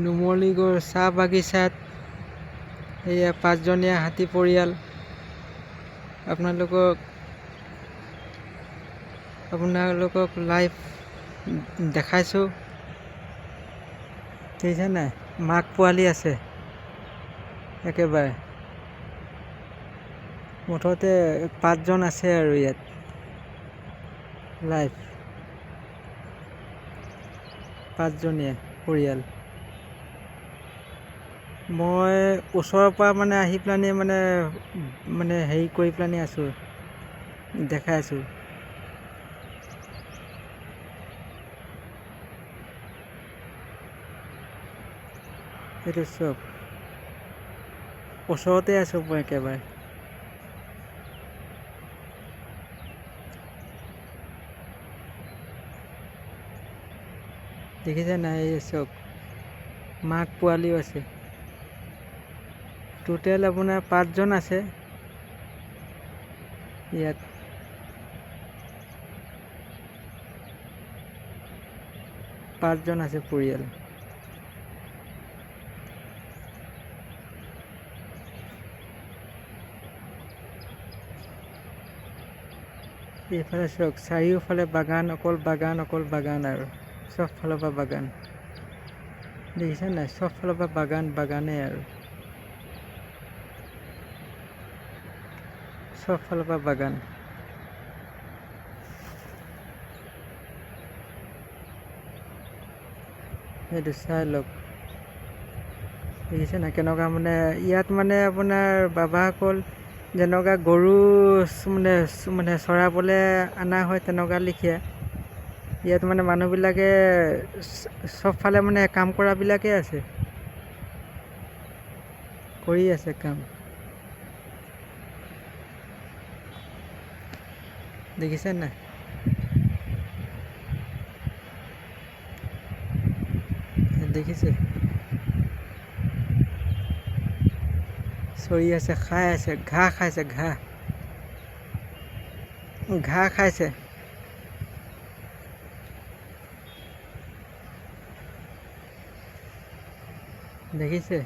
নুমলীগড় চাহ বাগিচাত এয়া 5জনীয়া হাতী পৰিয়াল আপোনালোকক লাইভ দেখাইছোঁ। দেখিছে নাই, মাক পোৱালি আছে একেবাৰে। মুঠতে 5জন আছে আৰু ইয়াত লাইভ 5জনীয়া পৰিয়াল। মই ওচৰৰ পৰা মানে আহি পেলানি মানে হেৰি কৰি পেলানি আছোঁ, দেখাই আছোঁ। এইটো চব ওচৰতে আছোঁ মই একেবাৰে। দেখিছে নাই, এই চব মাক পোৱালিও আছে। টোটেল আপোনাৰ 5জন আছে ইয়াত। পাঁচজন আছে পৰিয়াল। এইফালে চাওক, চাৰিওফালে বাগান, অকল বাগান আৰু চব ফালৰ পৰা বাগান। দেখিছে নাই, চব ফালৰ পৰা বাগানেই আৰু চব ফালৰ পৰা বাগান। সেইটো চাই লওক, দেখিছে নাই কেনেকুৱা মানে ইয়াত মানে আপোনাৰ বাবাসকল যেনেকুৱা গৰু মানে চৰাবলৈ অনা হয় তেনেকুৱা লিখীয়া। ইয়াত মানে মানুহবিলাকে চবফালে মানে কাম কৰাবিলাকে আছে, কৰি আছে কাম। দেখিছে নাই, দেখিছে চৰি আছে, খাই আছে, ঘাঁহ খাইছে, ঘাঁহ খাইছে। দেখিছে।